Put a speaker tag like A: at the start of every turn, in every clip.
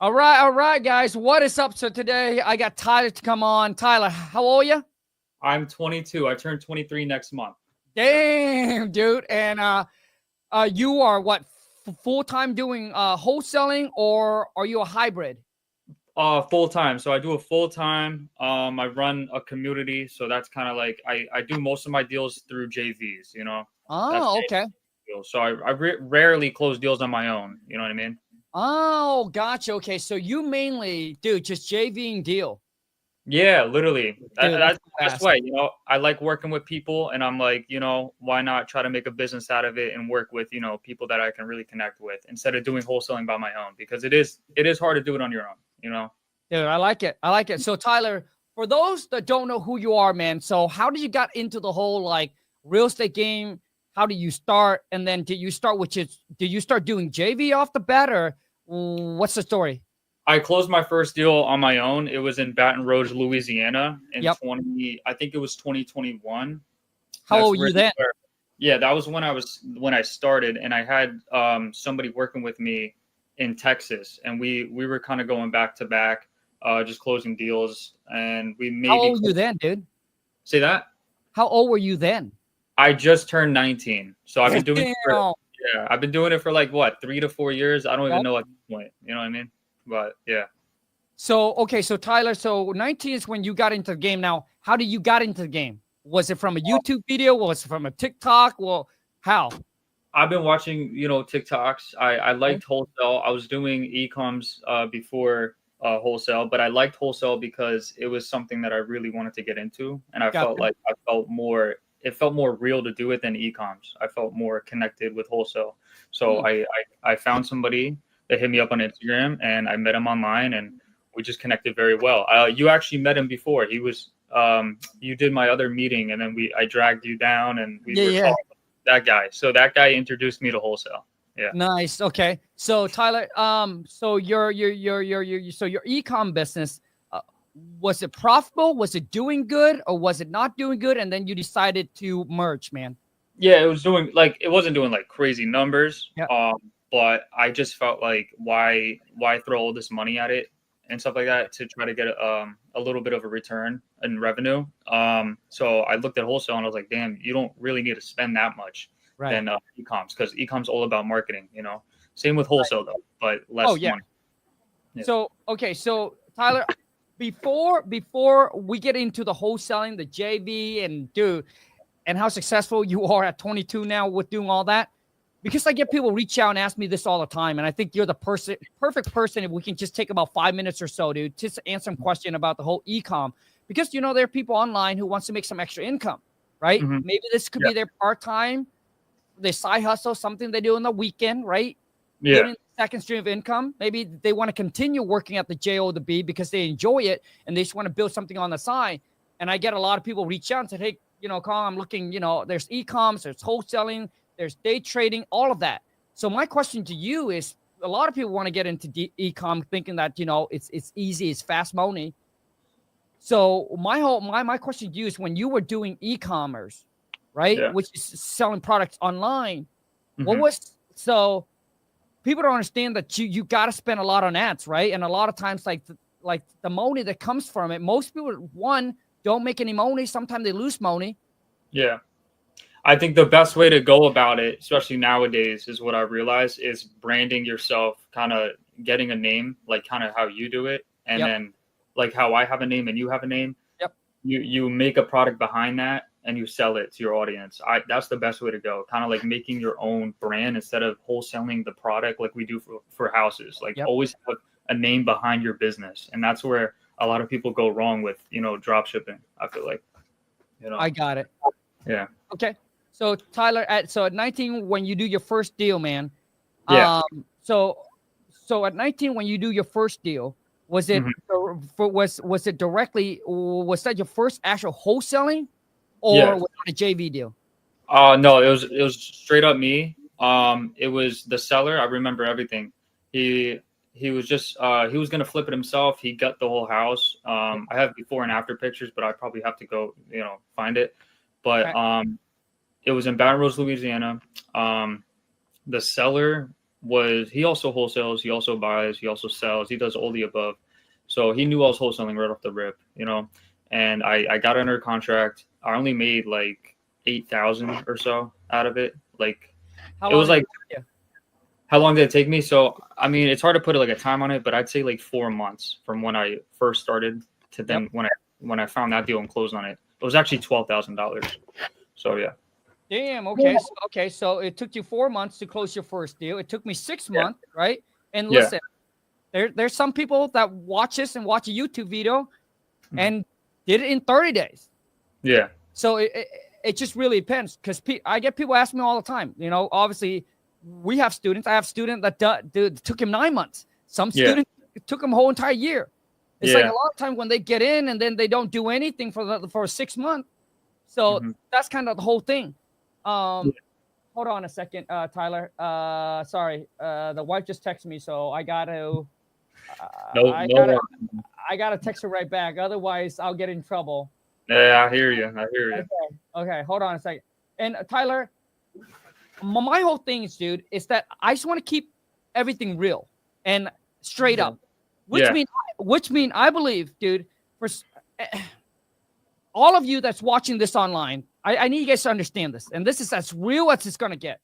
A: All right, guys. What is up? So today I got Tyler to come on. Tyler, how old are you?
B: I'm 22. I turn 23 next month.
A: Damn, dude. And you are what, full time doing wholesaling, or are you a hybrid?
B: Full time. So I do a full time. I run a community, so that's kind of like I do most of my deals through JVs. That's
A: Oh, okay.
B: deals. So I rarely close deals on my own. You know what I mean?
A: Oh, gotcha. Okay, so you mainly, dude, just JVing deal.
B: Yeah, literally.
A: Dude,
B: That's
A: that's
B: the best
A: fast.
B: way. I like working with people, and I'm like, why not try to make a business out of it and work with, people that I can really connect with instead of doing wholesaling by my own, because it is hard to do it on your own.
A: Dude, I like it. I like it. So Tyler, for those that don't know who you are, man, so how did you got into the whole like real estate game? How did you start? And then did you start doing JV off the bat, or what's the story?
B: I closed my first deal on my own. It was in Baton Rouge, Louisiana in
A: Yep.
B: I think it was 2021.
A: How
B: That's
A: old were you
B: really
A: then?
B: where, yeah, that was when I started, and I had somebody working with me in Texas, and we were kind of going back to back, just closing deals, and we
A: How
B: maybe
A: old were you then, dude?
B: say that.
A: How old were you then?
B: I just turned 19, so
A: Damn.
B: I've been doing it for like what, 3 to 4 years. I don't even
A: Yep.
B: know at this point. You know what I mean? But yeah.
A: So okay, so Tyler, so 19 is when you got into the game. Now, how did you got into the game? Was it from a YouTube video? Was it from a TikTok? Well, how?
B: I've been watching, TikToks. I
A: Okay.
B: liked wholesale. I was doing e-coms before wholesale, but I liked wholesale because it was something that I really wanted to get into, and
A: Gotcha.
B: it felt more real to do it than e-coms. I felt more connected with wholesale. So
A: Hmm.
B: I found somebody that hit me up on Instagram, and I met him online, and we just connected very well. You actually met him before. He was you did my other meeting, and then I dragged you down, and we
A: Yeah,
B: were
A: yeah.
B: talking. That guy. So that guy introduced me to wholesale. Yeah.
A: Nice. Okay. So Tyler, so your e-com business, uh, was it profitable? Was it doing good, or was it not doing good? And then you decided to merge, man.
B: Yeah, it wasn't doing like crazy numbers.
A: Yeah.
B: But I just felt like why throw all this money at it and stuff like that to try to get a little bit of a return in revenue. So I looked at wholesale and I was like, damn, you don't really need to spend that much
A: Right.
B: than e-coms, because e-coms all about marketing. Same with
A: Right.
B: wholesale though, but
A: Oh
B: less
A: yeah.
B: money. Yeah.
A: So okay. So Tyler, before we get into the wholesaling, the JV, and dude, and how successful you are at 22 now with doing all that, because I get people reach out and ask me this all the time, and I think you're the perfect person if we can just take about 5 minutes or so, dude, just to answer some question about the whole e-com, because there are people online who wants to make some extra income, right?
B: Hmm.
A: Maybe this could
B: Yeah.
A: be their part-time, their side hustle, something they do on the weekend, right?
B: Yeah.
A: Getting a second stream of income. Maybe they want to continue working at the J O the B because they enjoy it and they just want to build something on the side. And I get a lot of people reach out and say, hey, Khang, I'm looking, there's e-coms, there's wholesaling, there's day trading, all of that. So my question to you is, a lot of people want to get into e-com thinking that, it's easy, it's fast money. So my question to you is, when you were doing e-commerce, right,
B: Yeah.
A: which is selling products online, what
B: Hmm.
A: was, so people don't understand that you got to spend a lot on ads, right? And a lot of times, like the money that comes from it, most people, one, don't make any money. Sometimes they lose money.
B: Yeah. I think the best way to go about it, especially nowadays, is what I realize is branding yourself, kind of getting a name, like kind of how you do it, and
A: Yep.
B: then like how I have a name and you have a name.
A: Yep.
B: You make a product behind that and you sell it to your audience. That's the best way to go. Kind of like making your own brand instead of wholesaling the product like we do for houses. Like
A: Yep.
B: always have a name behind your business, and that's where a lot of people go wrong with drop shipping. I feel like
A: I got it.
B: yeah.
A: Okay. So Tyler, at 19, when you do your first deal, man.
B: Yeah.
A: So at 19, when you do your first deal, was it
B: Mhm.
A: was it directly, was that your first actual wholesaling, or
B: Yes.
A: was it a JV deal?
B: No, it was straight up me. It was the seller. I remember everything. He he was just he was gonna flip it himself. He got the whole house. I have before and after pictures, but I probably have to go find it. But
A: Okay.
B: it was in Baton Rouge, Louisiana. The seller he also wholesales, he also buys, he also sells, he does all the above. So he knew I was wholesaling right off the rip, you know. And I got under contract. I only made like 8,000 or so out of it. Like it was like, how long did it take me? So I mean, it's hard to put like a time on it, but I'd say like 4 months from when I first started to then when I found that deal and closed on it. It was actually $12,000. So yeah.
A: Damn. Okay. So it took you 4 months to close your first deal. It took me 6 months, right? And listen, there's some people that watch this and watch a YouTube video and did it in 30 days.
B: Yeah.
A: So it just really depends, because I get people ask me all the time. You know, obviously we have students. I have students that took him 9 months. Some students it took them a whole entire year. It's like a lot of times when they get in and then they don't do anything for 6 months. So that's kind of the whole thing. Hold on a second, Tyler. Sorry, the wife just texted me, so I gotta. I gotta text her right back. Otherwise, I'll get in trouble.
B: Yeah, I hear you.
A: Okay. Hold on a second. And Tyler, my whole thing is, dude, is that I just want to keep everything real and straight up, which mean I believe, dude, for all of you that's watching this online, I need you guys to understand this, and this is as real as it's gonna get.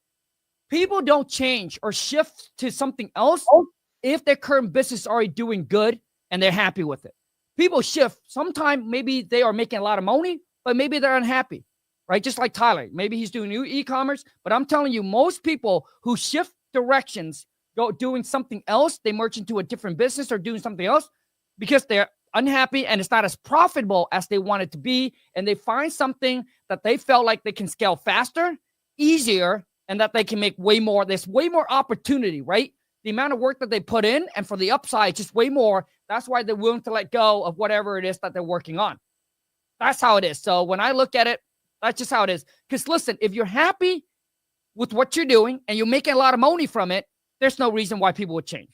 A: People don't change or shift to something else if their current business is already doing good and they're happy with it. People shift. Sometimes maybe they are making a lot of money, but maybe they're unhappy, right? Just like Tyler. Maybe he's doing new e-commerce, but I'm telling you, most people who shift directions, go doing something else, they merge into a different business or doing something else because they're unhappy and it's not as profitable as they want it to be. And they find something that they felt like they can scale faster, easier, and that they can make way more. There's way more opportunity, right? The amount of work that they put in and for the upside, just way more. That's why they're willing to let go of whatever it is that they're working on. That's how it is. So when I look at it, that's just how it is. Because listen, if you're happy with what you're doing and you're making a lot of money from it, there's no reason why people would change.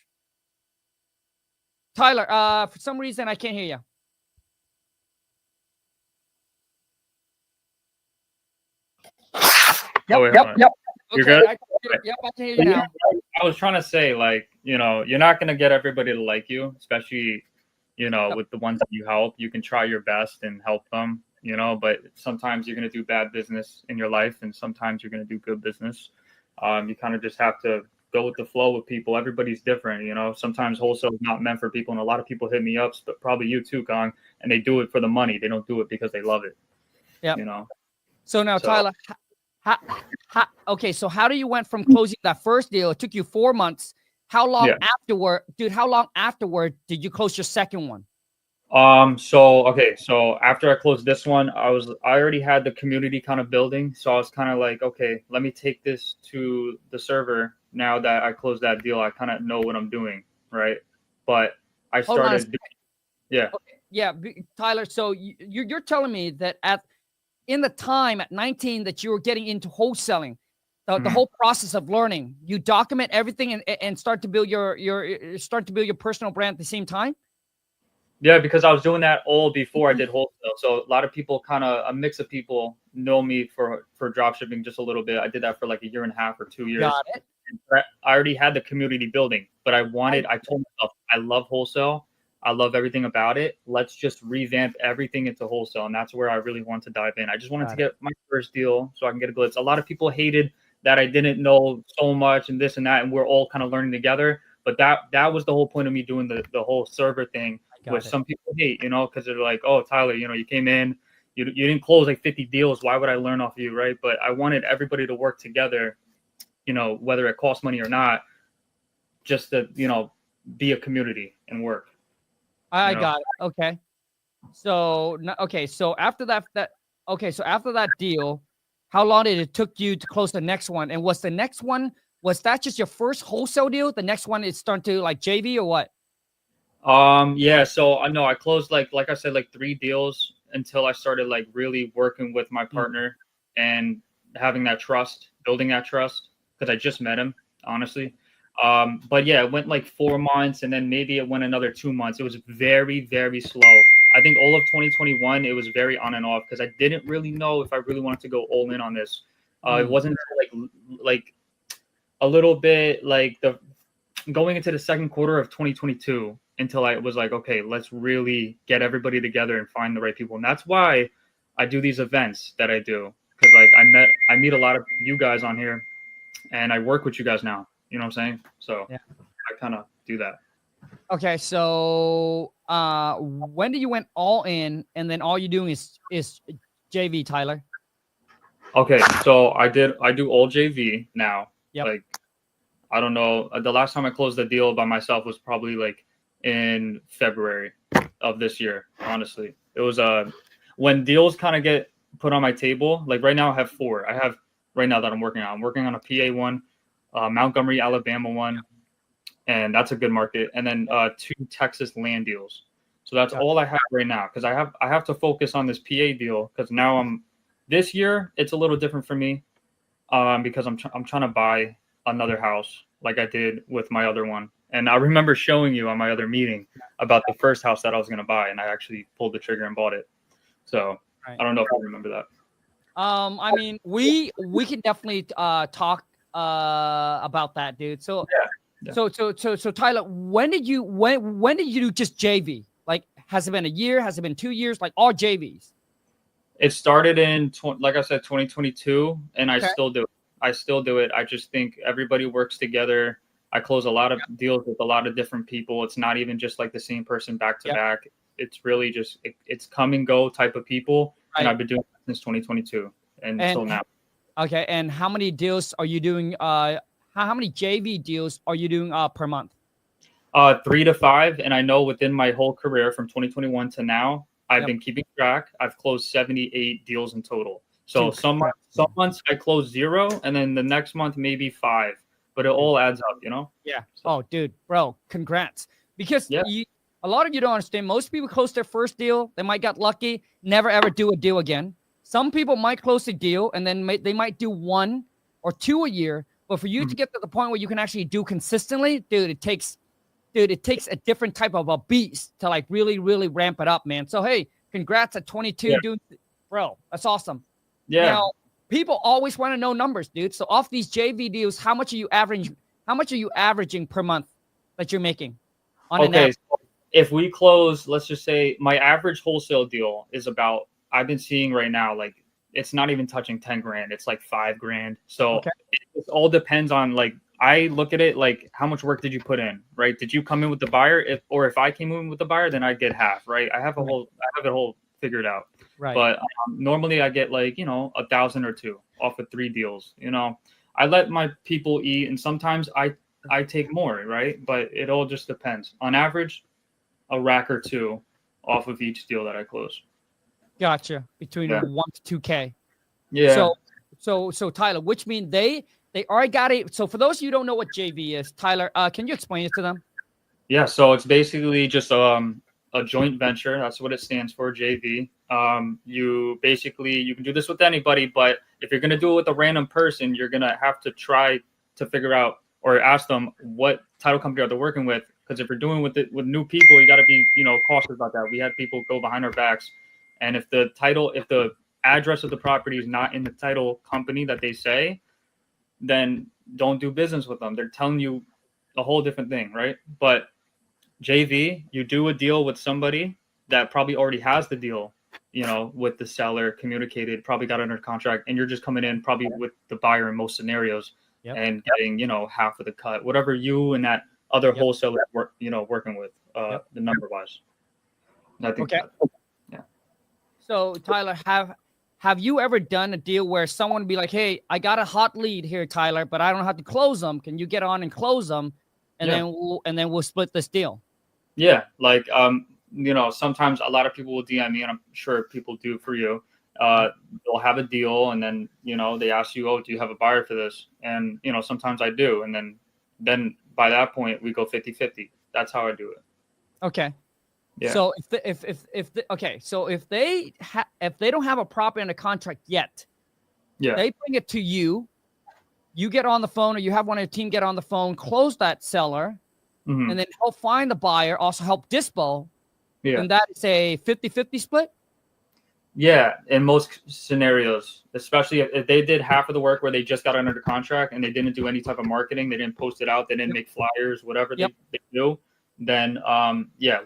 A: Tyler, for some reason, I can't hear you. Yep.
B: You're good?
A: I can hear you now.
B: I was trying to say, like, you know, you're not going to get everybody to like you, especially, you know, with the ones that you help. You can try your best and help them, you know, but sometimes you're going to do bad business in your life and sometimes you're going to do good business. You kind of just have to go with the flow with people. Everybody's different, you know. Sometimes wholesale is not meant for people, and a lot of people hit me up, but probably you too, Khang, and they do it for the money. They don't do it because they love it. Yeah, you know.
A: So now, Tyler, okay, so how do you went from closing that first deal? It took you 4 months. How long afterward, dude? How long afterward did you close your second one?
B: So after I closed this one, I already had the community kind of building. So I was kind of like, okay, let me take this to the server. Now that I closed that deal, I kind of know what I'm doing, right? But I started,
A: Tyler. So you're telling me that in the time at 19 that you were getting into wholesaling, the whole process of learning, you document everything and start to build your personal brand at the same time?
B: Yeah, because I was doing that all before I did wholesale. So a lot of people, a mix of people know me for drop shipping just a little bit. I did that for like a year and a half or 2 years.
A: Got it.
B: I already had the community building, but I told myself, I love wholesale. I love everything about it. Let's just revamp everything into wholesale. And that's where I really want to dive in. I just wanted to get my first deal so I can get a glimpse. A lot of people hated that I didn't know so much and this and that. And we're all kind of learning together. But that was the whole point of me doing the whole server thing, which some people hate, you know, because they're like, oh, Tyler, you know, you came in, you didn't close like 50 deals. Why would I learn off you, right? But I wanted everybody to work together, you know, whether it costs money or not, just to, you know, be a community and work.
A: I got it. Okay. So, So after that deal, how long did it took you to close the next one? And was the next one, was that just your first wholesale deal? The next one is starting to like JV or what?
B: Yeah. So I know I closed like I said, like 3 deals until I started like really working with my partner and having that trust, building that trust, because I just met him, honestly. But yeah, it went like 4 months and then maybe it went another 2 months. It was very, very slow. I think all of 2021, it was very on and off because I didn't really know if I really wanted to go all in on this. It wasn't like a little bit like going into the second quarter of 2022 until I was like, okay, let's really get everybody together and find the right people. And that's why I do these events that I do. Cause like I meet a lot of you guys on here and I work with you guys now, you know what I'm saying? So
A: Yeah.
B: I kind of do that.
A: Okay. So, when did you went all in and then all you're doing is JV, Tyler?
B: Okay. So I do all JV now.
A: Yep.
B: Like, I don't know. The last time I closed the deal by myself was probably like in February of this year. Honestly, it was when deals kind of get put on my table. Like right now, I have 4. I have right now that I'm working on. I'm working on a PA one, Montgomery, Alabama one, and that's a good market. And then 2 Texas land deals. So that's all I have right now because I have to focus on this PA deal because now this year it's a little different for me because I'm trying to buy another house like I did with my other one. And I remember showing you on my other meeting about the first house that I was going to buy, and I actually pulled the trigger and bought it. So I don't know if you remember that.
A: I mean, we can definitely talk about that, dude. So
B: Yeah.
A: So Tyler, when did you do just JV? Like, has it been a year? Has it been 2 years? Like all JVs?
B: It started in like I said, 2022, and I still do it. I just think everybody works together. I close a lot of deals with a lot of different people. It's not even just like the same person back to back. It's really just it's come and go type of people, and I've been doing it since 2022 and until now.
A: Okay, and how many deals are you doing? How many JV deals are you doing per month?
B: 3 to 5, and I know within my whole career from 2021 to now, I've been keeping track. I've closed 78 deals in total. So some months I close 0, and then the next month maybe 5, but it all adds up, you know?
A: Yeah. So. Oh, dude, bro, congrats. Because a lot of you don't understand. Most people close their first deal. They might get lucky, never ever do a deal again. Some people might close a deal and then they might do 1 or 2 a year. But for you to get to the point where you can actually do consistently, dude, it takes a different type of a beast to like really, really ramp it up, man. So, hey, congrats at 22, dude. Bro, that's awesome.
B: Yeah.
A: Now, people always want to know numbers, dude. So off these JV deals, how much are you averaging per month that you're making on an average?
B: So if we close, let's just say my average wholesale deal is about, I've been seeing right now, like it's not even touching 10 grand. It's like 5 grand. So it all depends on like, I look at it like how much work did you put in, right? Did you come in with the buyer? If I came in with the buyer, then I get half, right? I have it whole figured out.
A: Right.
B: But normally I get like, 1,000 or 2 off of 3 deals. I let my people eat, and sometimes I take more, right? But it all just depends. On average, a rack or 2 off of each deal that I close.
A: Gotcha. Between 1 to 2K.
B: Yeah.
A: So Tyler, which means they already got it. So for those of you who don't know what JV is, Tyler, can you explain it to them?
B: Yeah. So it's basically just a joint venture. That's what it stands for, JV. You can do this with anybody, but if you're going to do it with a random person, you're going to have to try to figure out or ask them what title company are they working with. Because if you're doing with new people, you got to be, cautious about that. We had people go behind our backs. And if the address of the property is not in the title company that they say, then don't do business with them. They're telling you a whole different thing, right? But JV, you do a deal with somebody that probably already has the deal, with the seller, communicated, probably got under contract, and you're just coming in probably with the buyer in most scenarios and getting, half of the cut, whatever you and that other wholesaler working with the number wise. I think
A: So Tyler, have you ever done a deal where someone would be like, hey, I got a hot lead here, Tyler, but I don't have to close them. Can you get on and close them? And then we'll split this deal.
B: Yeah. Like, sometimes a lot of people will DM me, and I'm sure people do for you. They'll have a deal, and then, they ask you, oh, do you have a buyer for this? And, sometimes I do. And then by that point we go 50-50. That's how I do it.
A: Okay.
B: Yeah.
A: So if they don't have a property under contract yet, they bring it to you. You get on the phone, or you have one of your team get on the phone, close that seller, and then help find the buyer, also help dispo. And that is a 50-50 split?
B: Yeah, in most scenarios, especially if they did half of the work where they just got under contract and they didn't do any type of marketing, they didn't post it out, they didn't
A: Yep.
B: make flyers, whatever
A: Yep.
B: they do, then yeah,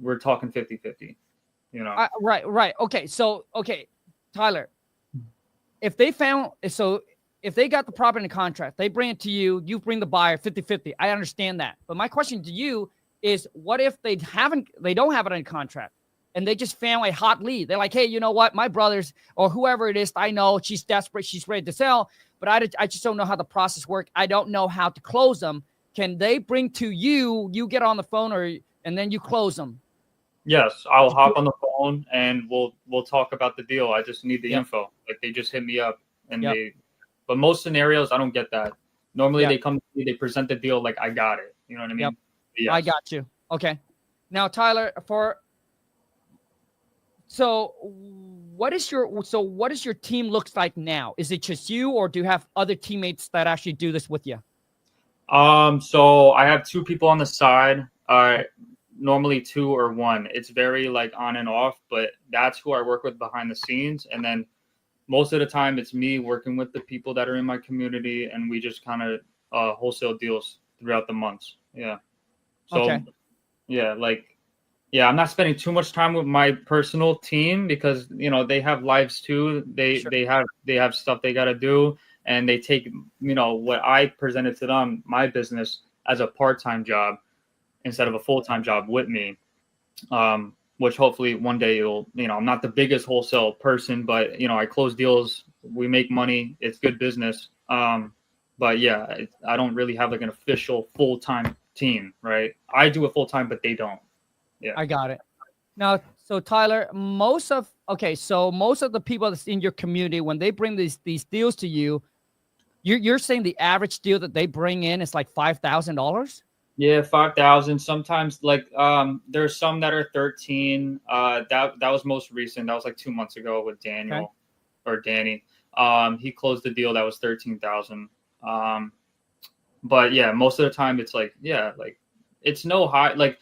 B: we're talking 50-50, you know.
A: Right. Okay. So, okay, Tyler, if they got the property in the contract, they bring it to you, you bring the buyer 50-50. I understand that. But my question to you is, what if they don't have it in contract and they just found a hot lead? They're like, hey, you know what? My brothers or whoever it is, I know she's desperate. She's ready to sell, but I just don't know how the process works. I don't know how to close them. Can they bring to you, you get on the phone and then you close them?
B: Yes, I'll hop on the phone and we'll talk about the deal. I just need the
A: Yep.
B: info. Like they just hit me up and
A: Yep.
B: but most scenarios I don't get that. Normally
A: Yep.
B: they come to me, they present the deal like I got it. You know what I mean?
A: Yep.
B: Yes.
A: I got you. Okay. Now, Tyler, what is your team looks like now? Is it just you, or do you have other teammates that actually do this with you?
B: So I have two people on the side. Normally two or one. It's very like on and off, but that's who I work with behind the scenes. And then most of the time it's me working with the people that are in my community, and we just kind of wholesale deals throughout the months. Yeah. So
A: Okay.
B: yeah, I'm not spending too much time with my personal team because they have lives too.
A: Sure.
B: They have stuff they got to do, and they take what I presented to them, my business, as a part-time job instead of a full-time job with me. Which hopefully one day I'm not the biggest wholesale person, but I close deals, we make money, it's good business. But yeah, I don't really have like an official full-time team, right? I do it full-time, but they don't. Yeah,
A: I got it. Now, so Tyler, most of the people that's in your community, when they bring these deals to you, you're saying the average deal that they bring in is like $5,000?
B: Yeah, 5,000. Sometimes there's some that are 13. That was most recent. That was like 2 months ago with Daniel or Danny. He closed the deal that was 13,000. But yeah, most of the time it's it's no high,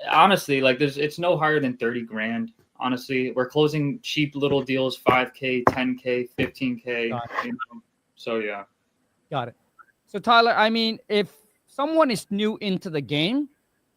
B: honestly, it's no higher than 30 grand. Honestly, we're closing cheap little deals, 5K, 10K, 15K. So yeah.
A: Got it. So Tyler, I mean, if someone is new into the game,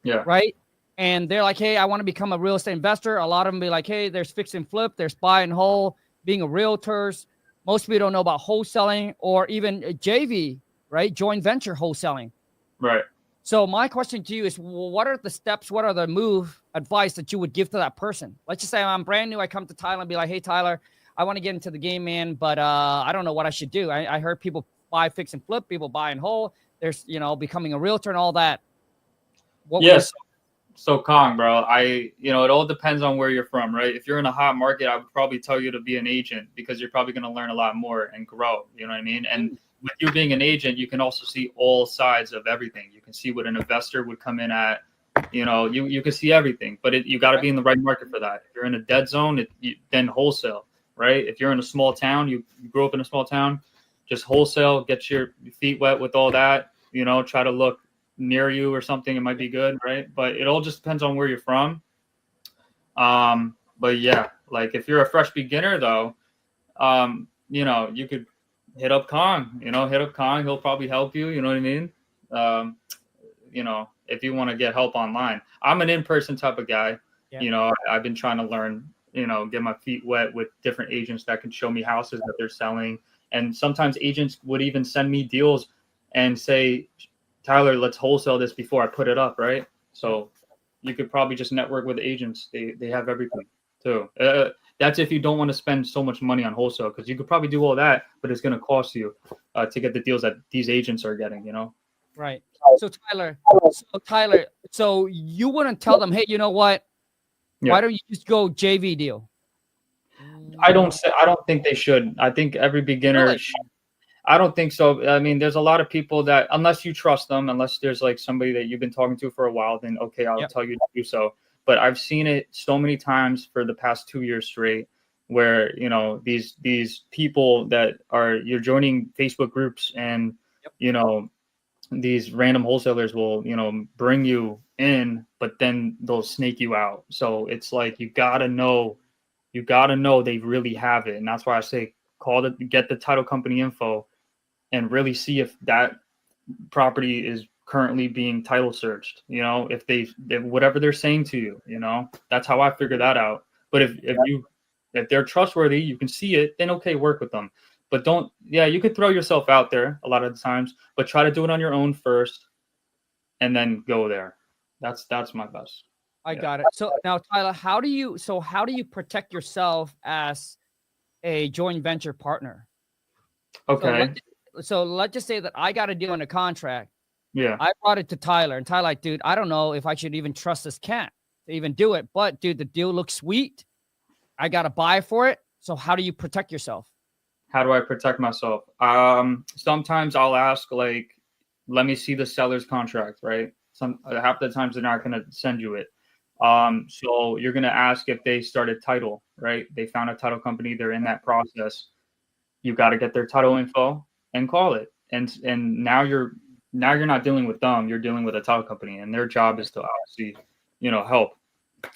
B: yeah,
A: right, and they're like, hey, I want to become a real estate investor, a lot of them be like, hey, there's fix and flip, there's buy and hold, being a realtors. Most people don't know about wholesaling or even JV, right, joint venture wholesaling.
B: Right.
A: So my question to you is, what are the steps, what are the move advice that you would give to that person? Let's just say I'm brand new, I come to Tyler and be like, hey, Tyler, I want to get into the game, man, but I don't know what I should do. I heard people buy, fix and flip, people buy and hold. There's, becoming a realtor and all that.
B: Yes. So Khang, bro, it all depends on where you're from, right? If you're in a hot market, I would probably tell you to be an agent because you're probably going to learn a lot more and grow. You know what I mean? And with you being an agent, you can also see all sides of everything. You can see what an investor would come in at. You can see everything, but you got to be in the right market for that. If you're in a dead zone, then wholesale, right? If you're in a small town, you grew up in a small town, just wholesale, get your feet wet with all that. Try to look near you or something, it might be good, right? But it all just depends on where you're from. But yeah, like if you're a fresh beginner though, you could hit up Khang, he'll probably help you, you know what I mean? If you want to get help online. I'm an in-person type of guy. I've been trying to learn, get my feet wet with different agents that can show me houses that they're selling. And sometimes agents would even send me deals and say, Tyler, let's wholesale this before I put it up, right? So you could probably just network with agents. They have everything too. That's if you don't want to spend so much money on wholesale, because you could probably do all that, but it's going to cost you to get the deals that these agents are getting,
A: Right. So Tyler, so you wouldn't tell them, hey, you know what? Yeah. Why don't you just go JV deal?
B: I don't think they should. I think every beginner
A: Really?
B: I don't think so. I mean, there's a lot of people that, unless you trust them, unless there's like somebody that you've been talking to for a while, then okay, I'll tell you to do so. But I've seen it so many times for the past 2 years straight, where these people that you're joining Facebook groups, and these random wholesalers will bring you in, but then they'll snake you out. So it's like you gotta know You got to know they really have it. And that's why I say get the title company info and really see if that property is currently being title searched, if whatever they're saying to you, that's how I figure that out. But if they're trustworthy, you can see it, then okay, work with them. But you could throw yourself out there a lot of the times, but try to do it on your own first and then go there. That's my best.
A: I got it. So now, Tyler, how do you protect yourself as a joint venture partner?
B: Okay.
A: So let's just say that I got a deal in a contract.
B: Yeah.
A: I brought it to Tyler, and Tyler, like, dude, I don't know if I should even trust this cat to even do it. But dude, the deal looks sweet. I got to buy for it. So how do you protect yourself?
B: How do I protect myself? Sometimes I'll ask, like, let me see the seller's contract, right? Half the times they're not going to send you it. So you're going to ask if they started title, right? They found a title company. They're in that process. You got to get their title info and call it. And now you're not dealing with them. You're dealing with a title company, and their job is to obviously, help.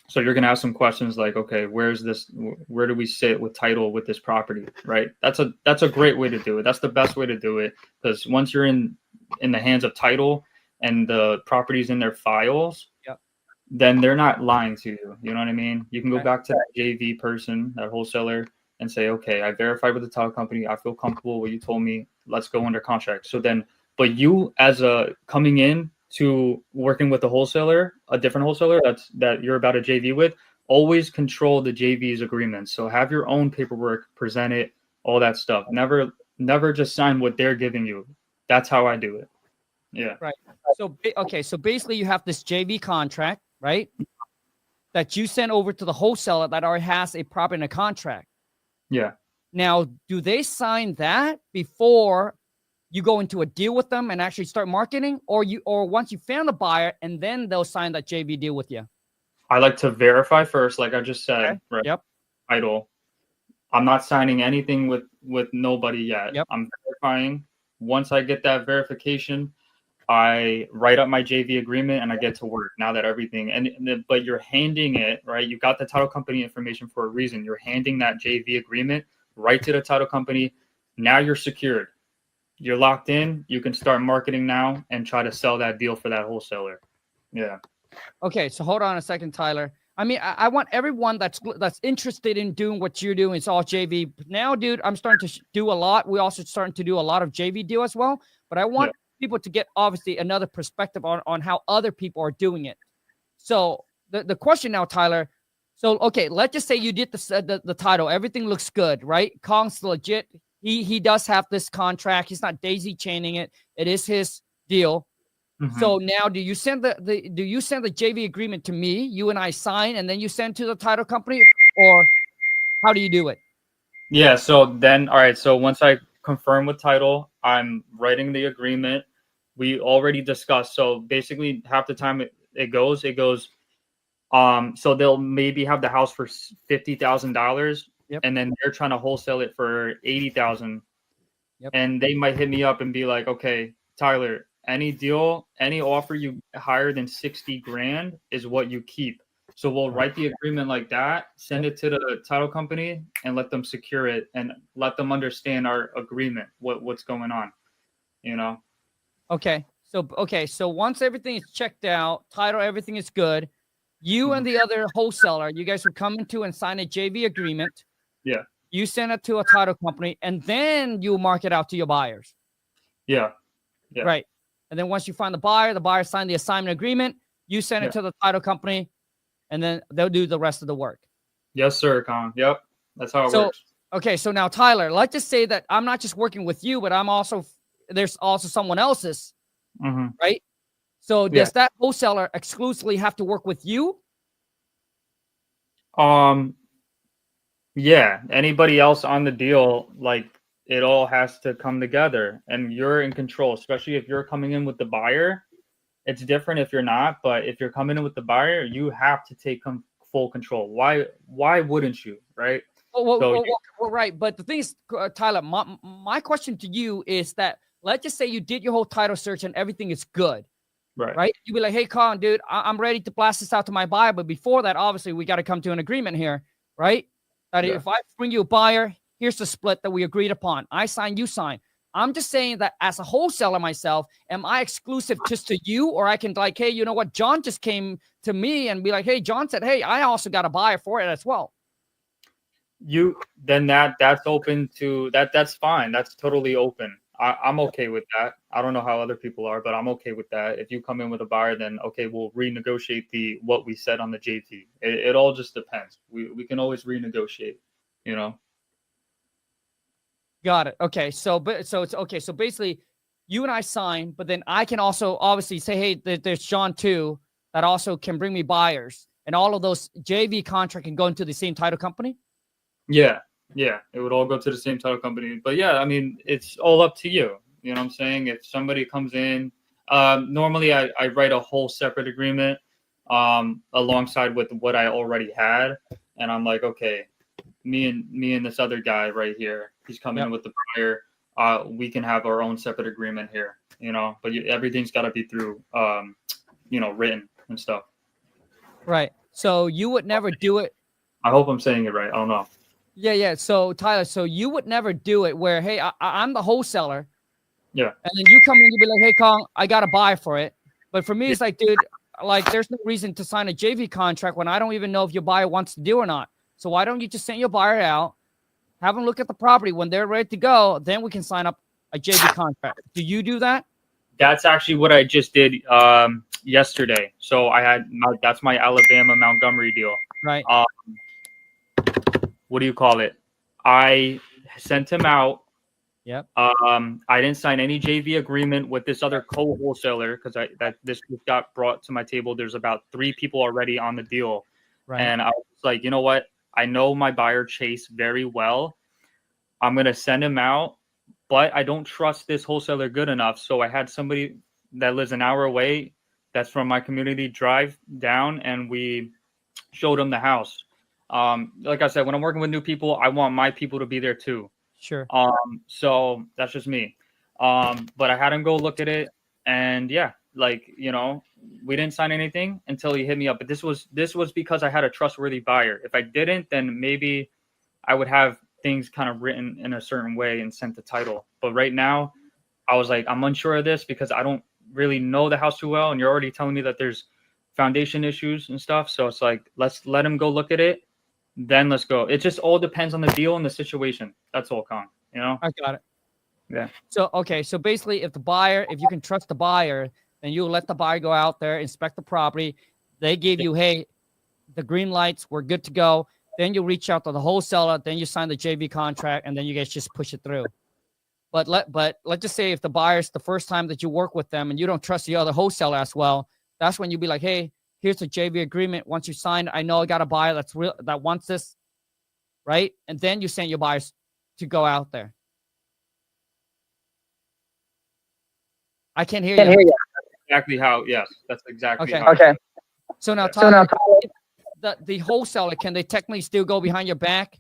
B: So you're going to ask some questions like, okay, where do we sit with title with this property, right? That's a great way to do it. That's the best way to do it, because once you're in the hands of title and the property's in their files,
A: yep,
B: then they're not lying to you. You know what I mean? You can go back to that JV person, that wholesaler, and say, okay, I verified with the title company. I feel comfortable with what you told me. Let's go under contract. So then, but you as coming in to working with a wholesaler, a different wholesaler that you're about to JV with, always control the JV's agreements. So have your own paperwork, present it, all that stuff. Never just sign what they're giving you. That's how I do it. Yeah.
A: Right. So, okay. So basically you have this JV contract, right? That you send over to the wholesaler that already has a property in a contract.
B: Yeah.
A: Now, do they sign that before you go into a deal with them and actually start marketing, or once you found a buyer and then they'll sign that JV deal with you?
B: I like to verify first, like I just said.
A: Okay.
B: Right?
A: Yep.
B: Title. I'm not signing anything with nobody yet.
A: Yep.
B: I'm verifying. Once I get that verification, I write up my JV agreement and I get to work. Now that but you're handing it, right? You got the title company information for a reason. You're handing that JV agreement right to the title company. Now you're secured. You're locked in. You can start marketing now and try to sell that deal for that wholesaler. Yeah.
A: Okay. So hold on a second, Tyler. I mean, I want everyone that's interested in doing what you're doing. It's all JV. Now, dude, I'm starting to do a lot. We also starting to do a lot of JV deal as well. But I want people to get obviously another perspective on how other people are doing it. So the question now, Tyler. So, okay, let's just say you did the title. Everything looks good, right? Khang's legit. He does have this contract. He's not daisy chaining it. It is his deal. Mm-hmm. So now, do you send the JV agreement to me? You and I sign, and then you send to the title company, or how do you do it?
B: Yeah. So then, all right. So once I confirm with title, I'm writing the agreement. We already discussed. So basically, half the time it goes. So they'll maybe have the house for $50,000. Yep. And then they're trying to wholesale it for $80,000. Yep. And they might hit me up and be like, okay, Tyler, any offer you higher than 60 grand is what you keep. So we'll write the agreement like that, send it to the title company and let them secure it and let them understand our agreement, what's going on,
A: Okay. So once everything is checked out, title, everything is good. You and the other wholesaler, you guys would come into and sign a JV agreement.
B: Yeah.
A: You send it to a title company, and then you market out to your buyers.
B: Yeah. Yeah.
A: Right. And then once you find the buyer signed the assignment agreement, you send it to the title company, and then they'll do the rest of the work.
B: Yes, sir, Khang. Yep. That's how it works.
A: Okay. So now, Tyler, let's just say that I'm not just working with you, but there's also someone else's, right? So does that wholesaler exclusively have to work with you?
B: Yeah. Anybody else on the deal, like, it all has to come together, and you're in control, especially if you're coming in with the buyer. It's different if you're not, but if you're coming in with the buyer, you have to take full control. Why wouldn't you, right?
A: Well, right. But the thing is, Tyler, my question to you is that, let's just say you did your whole title search and everything is good. Right. You'd be like, hey, Khang, dude, I'm ready to blast this out to my buyer. But before that, obviously, we got to come to an agreement here. Right. That if I bring you a buyer, here's the split that we agreed upon. I sign, you sign. I'm just saying that as a wholesaler myself, am I exclusive just to you? Or I can like, hey, you know what? John just came to me and be like, hey, John said, hey, I also got a buyer for it as well.
B: That's open to that. That's fine. That's totally open. I'm okay with that. I don't know how other people are, but I'm okay with that. If you come in with a buyer, then okay, we'll renegotiate what we said on the JV. It all just depends. We can always renegotiate, you know.
A: Got it. Okay. So it's okay. So basically you and I sign, but then I can also obviously say, hey, there's John too, that also can bring me buyers, and all of those JV contract can go into the same title company.
B: Yeah. Yeah. It would all go to the same title company. But yeah, I mean, it's all up to you. You know what I'm saying? If somebody comes in, normally I write a whole separate agreement alongside with what I already had. And I'm like, okay, me and this other guy right here, he's coming in with the buyer. We can have our own separate agreement here, you know, but everything's got to be through, you know, written and stuff.
A: Right. So you would never do it.
B: I hope I'm saying it right. I don't know.
A: Yeah, yeah. So Tyler, so you would never do it where, hey, I'm the wholesaler.
B: Yeah.
A: And then you come in, you be like, hey, Khang, I got to buy for it. But for me, it's like, dude, like there's no reason to sign a JV contract when I don't even know if your buyer wants to do or not. So why don't you just send your buyer out, have them look at the property. When they're ready to go, then we can sign up a JV contract. Do you do that?
B: That's actually what I just did yesterday. So that's my Alabama Montgomery deal.
A: Right.
B: What do you call it? I sent him out.
A: Yep.
B: I didn't sign any JV agreement with this other co-wholesaler because this got brought to my table. There's about 3 people already on the deal. Right. And I was like, you know what? I know my buyer Chase very well. I'm going to send him out, but I don't trust this wholesaler good enough. So I had somebody that lives an hour away that's from my community drive down, and we showed him the house. Like I said, when I'm working with new people, I want my people to be there too.
A: Sure.
B: So that's just me. But I had him go look at it, and yeah, like, you know, we didn't sign anything until he hit me up. But this was because I had a trustworthy buyer. If I didn't, then maybe I would have things kind of written in a certain way and sent the title. But right now, I was like, I'm unsure of this because I don't really know the house too well, and you're already telling me that there's foundation issues and stuff. So it's like, let's let him go look at it, then let's go. It just all depends on the deal and the situation. That's all, Khang. You know?
A: I got it.
B: Yeah.
A: So, okay. So basically, if you can trust the buyer, then you let the buyer go out there, inspect the property. They give you, hey, the green lights, we're good to go. Then you reach out to the wholesaler, then you sign the JV contract, and then you guys just push it through. But let's just say if the buyer's the first time that you work with them and you don't trust the other wholesaler as well, that's when you be like, hey, here's the JV agreement. Once you sign, I know I got a buyer that wants this, right? And then you send your buyers to go out there. I can't hear you.
B: Exactly how? Yes, that's exactly
A: okay.
B: how.
A: Okay. So now, Tyler, the wholesaler, can they technically still go behind your back?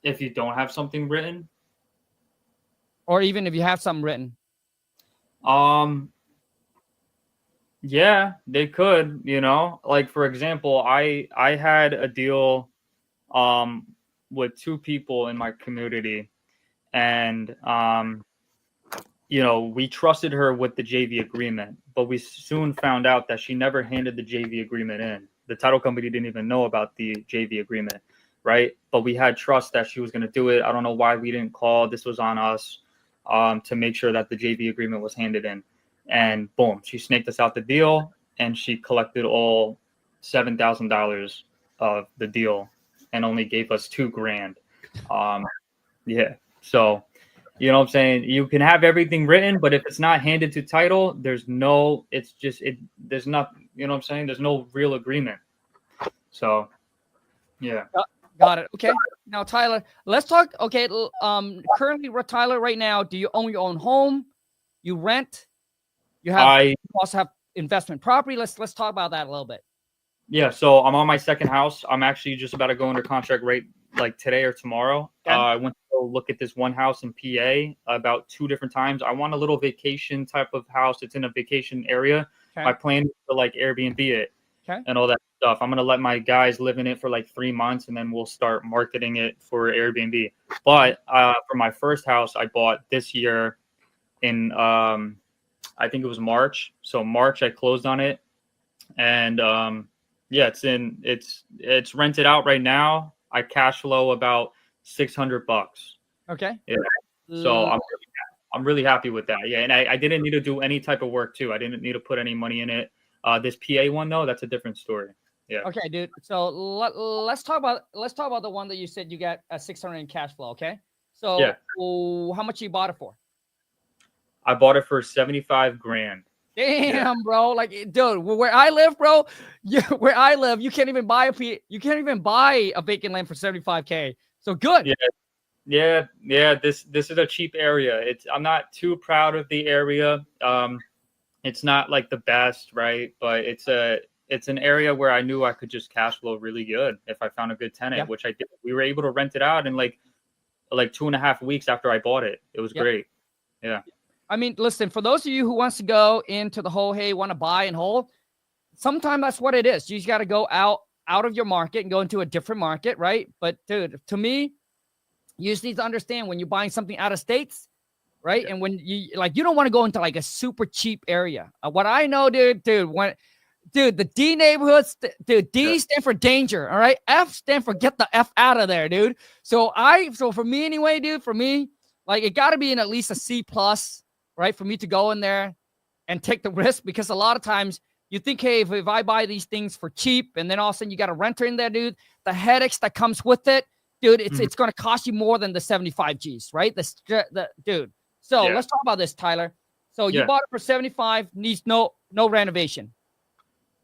B: If you don't have something written,
A: or even if you have something written.
B: Yeah, they could, you know, like for example, I had a deal with 2 people in my community, and you know, we trusted her with the JV agreement, but we soon found out that she never handed the JV agreement in. The title company didn't even know about the JV agreement, right? But we had trust that she was going to do it. I don't know why we didn't call. This was on us to make sure that the JV agreement was handed in. And boom, she snaked us out the deal, and she collected all $7,000 of the deal and only gave us $2,000. Yeah. So, you know what I'm saying? You can have everything written, but if it's not handed to title, there's no real agreement. So, yeah.
A: Got it. Okay. Now, Tyler, let's talk. Okay. Currently, Tyler, right now, do you own your own home? You rent? You also have investment property. Let's talk about that a little bit.
B: Yeah. So I'm on my second house. I'm actually just about to go under contract right like today or tomorrow. Okay. I went to go look at this one house in PA about 2 different times. I want a little vacation type of house. It's in a vacation area. Okay. My plan is to like Airbnb it. and all that stuff. I'm going to let my guys live in it for like 3 months, and then we'll start marketing it for Airbnb. But for my first house, I bought this year in, I think it was March. So March, I closed on it. And yeah, it's rented out right now. I cash flow about $600.
A: Okay.
B: Yeah. So I'm really happy with that. Yeah, and I didn't need to do any type of work too. I didn't need to put any money in it. This PA one though, that's a different story. Yeah.
A: Okay, dude. So let's talk about the one that you said you got a 600 in cash flow. Okay. So
B: Yeah.
A: how much you bought it for?
B: I bought it for 75 grand.
A: Damn, bro. Like, dude, where I live, bro, where I live, you can't even buy a vacant land for 75K. So good.
B: Yeah. This is a cheap area. I'm not too proud of the area. It's not like the best, right? But it's an area where I knew I could just cash flow really good if I found a good tenant, which I did. We were able to rent it out in like 2.5 weeks after I bought it. It was great. Yeah.
A: I mean, listen, for those of you who wants to go into the whole, hey, want to buy and hold, sometimes that's what it is. You just got to go out of your market and go into a different market, right? But dude, to me, you just need to understand when you're buying something out of states, right? And when you don't want to go into like a super cheap area. What I know, dude, the D neighborhoods, dude, D stand for danger, all right? F stand for get the F out of there, dude. So for me anyway, dude, like it got to be in at least a C plus, right? For me to go in there and take the risk, because a lot of times you think, hey, if I buy these things for cheap and then all of a sudden you got a renter in there, dude, the headaches that comes with it, dude, it's going to cost you more than the 75 G's, right? Dude. So let's talk about this, Tyler. So you bought it for 75, needs no renovation.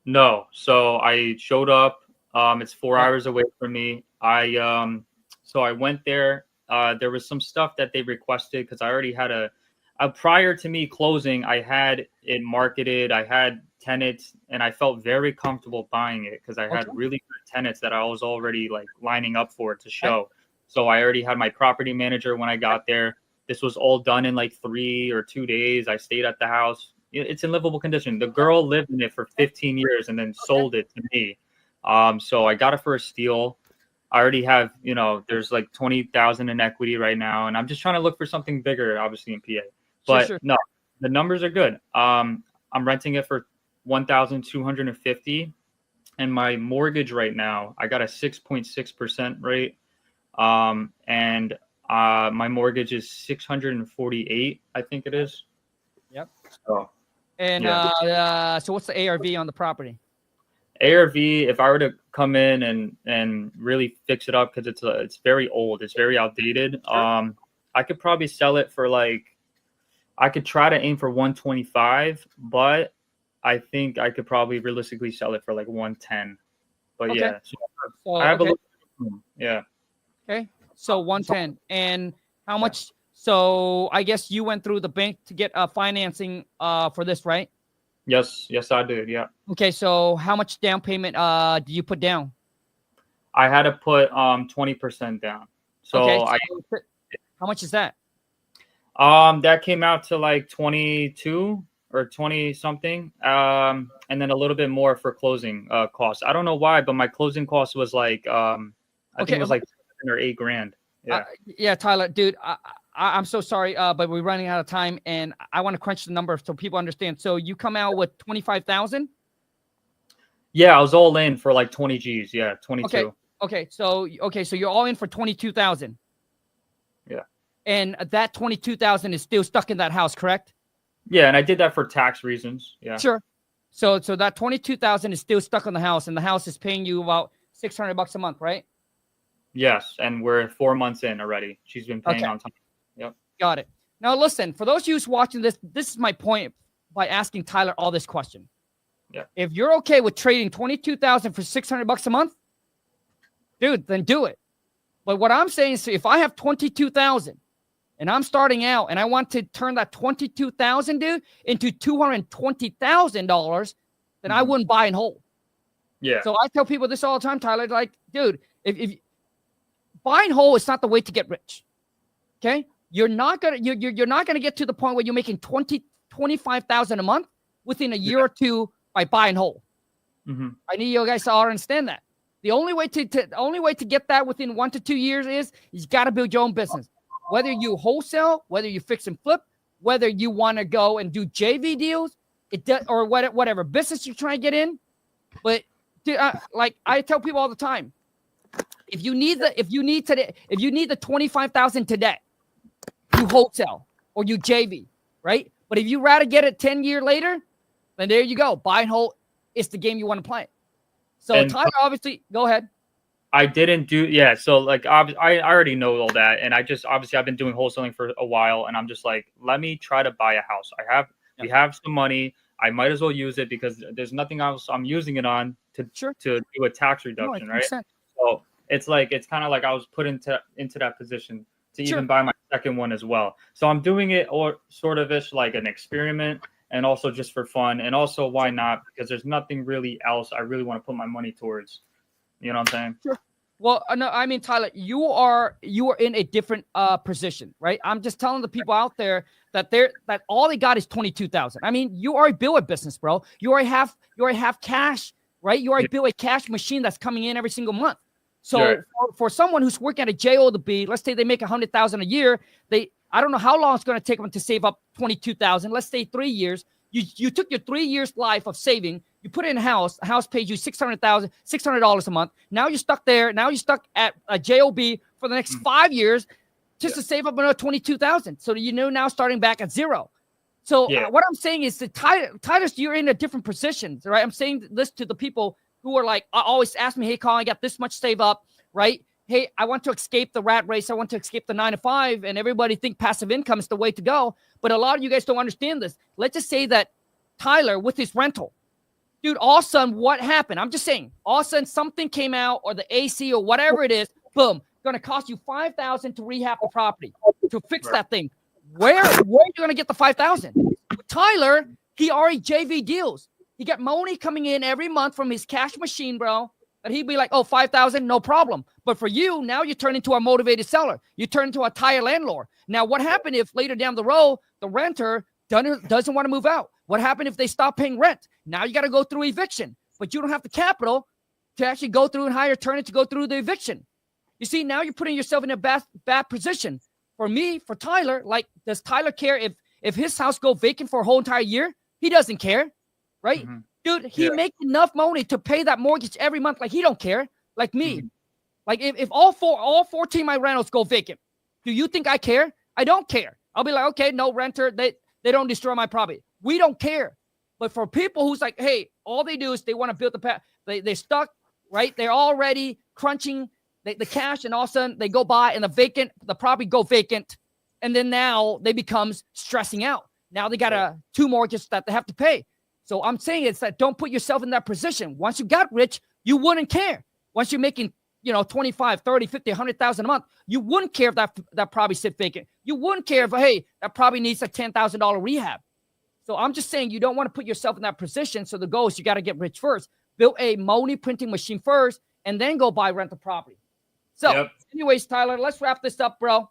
B: No. So I showed up. It's 4 hours away from me. So I went there. There was some stuff that they requested because I already had prior to me closing, I had it marketed. I had tenants, and I felt very comfortable buying it because I had really good tenants that I was already like lining up for it to show. So I already had my property manager when I got there. This was all done in like 3 or 2 days. I stayed at the house. It's in livable condition. The girl lived in it for 15 years and then sold it to me. So I got it for a steal. I already have, there's like 20,000 in equity right now, and I'm just trying to look for something bigger, obviously in PA. But no, the numbers are good. I'm renting it for $1,250, and my mortgage right now, I got a 6.6% rate, and my mortgage is $648, I think it is.
A: Yep.
B: So,
A: and so what's the ARV on the property?
B: ARV, if I were to come in and really fix it up, because it's very old, it's very outdated. I could probably sell it for I could try to aim for 125, but I think I could probably realistically sell it for like 110. But so I have a little. Yeah. Okay.
A: So 110, and how much? So I guess you went through the bank to get financing for this, right?
B: Yes, I did. Yeah.
A: Okay, so how much down payment do you put down?
B: I had to put 20% down. So
A: how much is that?
B: That came out to like 22 or 20 something, and then a little bit more for closing costs. I don't know why, but my closing cost was like I think it was like 7 or 8 grand.
A: Yeah, Tyler, dude, I'm so sorry, but we're running out of time, and I want to crunch the number so people understand. So you come out with 25,000?
B: Yeah, I was all in for like 20 G's. Yeah, 22.
A: Okay, so you're all in for 22,000.
B: Yeah.
A: And that 22,000 is still stuck in that house, correct?
B: Yeah, and I did that for tax reasons. Yeah.
A: Sure. So that 22,000 is still stuck on the house, and the house is paying you about $600 a month, right?
B: Yes, and we're 4 months in already. She's been paying on time. Yep.
A: Got it. Now listen, for those of you who's watching this is my point by asking Tyler all this question.
B: Yeah.
A: If you're okay with trading 22,000 for $600 a month, dude, then do it. But what I'm saying is, if I have 22,000 and I'm starting out and I want to turn that 22,000, dude, into $220,000, then I wouldn't buy and hold.
B: Yeah.
A: So I tell people this all the time, Tyler, like, dude, if buy and hold is not the way to get rich. Okay? You're not gonna get to the point where you're making 25,000 a month within a year or two by buy and hold. I need you guys to all understand that. The only way to get that within 1 to 2 years is you got to build your own business. Whether you wholesale, whether you fix and flip, whether you want to go and do JV deals, or whatever business you're trying to get in. But like I tell people all the time, if you need the 25,000 today, you wholesale or you JV, right? But if you rather get it 10 years later, then there you go. Buy and hold. It's the game you want to play. So and Tyler, obviously, go ahead.
B: I didn't do, yeah. So like, I already know all that. And obviously I've been doing wholesaling for a while, and I'm just like, let me try to buy a house. We have some money. I might as well use it because there's nothing else I'm using it on to do a tax reduction, right? So it's kind of like I was put into that position to even buy my second one as well. So I'm doing it or sort of ish like an experiment, and also just for fun, and also why not? Because there's nothing really else I really want to put my money towards. You know what I'm saying?
A: Sure. Well, no, I mean, Tyler, you are in a different position, right? I'm just telling the people out there that all they got is 22,000. I mean, you already built a business, bro. You already have cash, right? You already built a cash machine that's coming in every single month. So for someone who's working at a JO to B, let's say they make 100,000 a year, I don't know how long it's going to take them to save up 22,000. Let's say 3 years. You took your 3 years life of saving. You put it in a house. The house pays you $600 a month. Now you're stuck there. Now you're stuck at a JOB for the next 5 years just to save up another 22,000. So now starting back at zero. So what I'm saying is that Titus, you're in a different position, right? I'm saying this to the people who are like, always ask me, hey, Khang, I got this much save up, right? Hey, I want to escape the rat race. I want to escape the 9 to 5. And everybody think passive income is the way to go. But a lot of you guys don't understand this. Let's just say that Tyler with his rental, dude, all of a sudden, what happened? I'm just saying, all of a sudden something came out, or the AC or whatever it is, boom, going to cost you $5,000 to rehab the property, to fix that thing. Where are you going to get the $5,000? Tyler, he already JV deals. He got money coming in every month from his cash machine, bro. And he'd be like, oh, $5,000, no problem. But for you, now you turn into a motivated seller. You turn into a tire landlord. Now, what happened if later down the road, the renter doesn't want to move out? What happened if they stop paying rent? Now you got to go through eviction, but you don't have the capital to actually go through and turn it to go through the eviction. You see, now you're putting yourself in a bad position. For me, for Tyler, like, does Tyler care if his house go vacant for a whole entire year? He doesn't care, right? Mm-hmm. Dude, he makes enough money to pay that mortgage every month. Like, he don't care. Like me. Mm-hmm. Like, if all 14 of my rentals go vacant, do you think I care? I don't care. I'll be like, okay, no renter. They don't destroy my property. We don't care. But for people who's like, hey, all they do is they want to build the path. They're stuck, right? They're already crunching the cash, and all of a sudden they go by and the property go vacant. And then now they becomes stressing out. Now they got 2 mortgages that they have to pay. So I'm saying it's that don't put yourself in that position. Once you got rich, you wouldn't care. Once you're making, 25, 30, 50, 100,000 a month, you wouldn't care if that property sit vacant. You wouldn't care if, hey, that probably needs a $10,000 rehab. So I'm just saying you don't want to put yourself in that position. So the goal is you got to get rich first. Build a money printing machine first, and then go buy rental property. So anyways, Tyler, let's wrap this up, bro.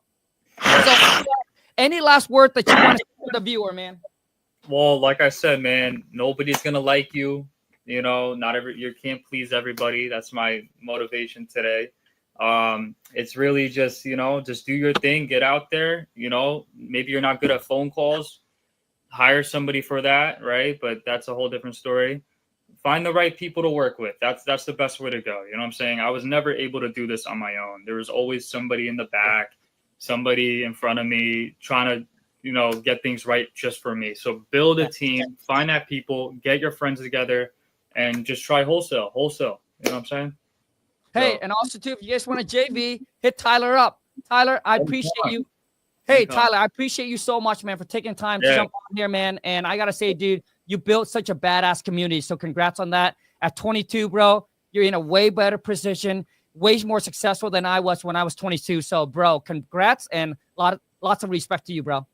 A: So any last word that you want to say to the viewer, man?
B: Well, like I said, man, nobody's going to like you. You can't please everybody. That's my motivation today. It's really just do your thing, get out there. Maybe you're not good at phone calls, hire somebody for that, right? But that's a whole different story. Find the right people to work with. That's the best way to go. You know what I'm saying? I was never able to do this on my own. There was always somebody in the back, somebody in front of me trying to get things right just for me. So build a team, find that people, get your friends together, and just try wholesale. You know what I'm saying?
A: Hey, and also too, if you guys want a JV, hit Tyler up. Tyler, I appreciate you. Hey, Tyler, I appreciate you so much, man, for taking time to jump on here, man. And I got to say, dude, you built such a badass community. So congrats on that. At 22, bro, you're in a way better position, way more successful than I was when I was 22. So, bro, congrats, and lots of respect to you, bro.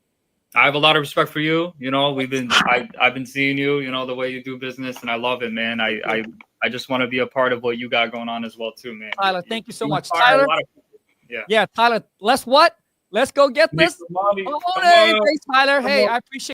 B: I have a lot of respect for you. I've been seeing you, the way you do business, and I love it, man. I just want to be a part of what you got going on as well, too, man.
A: Tyler, thank you so much. Tyler, Tyler, let's go get this. Thanks, Tyler. Hey, I appreciate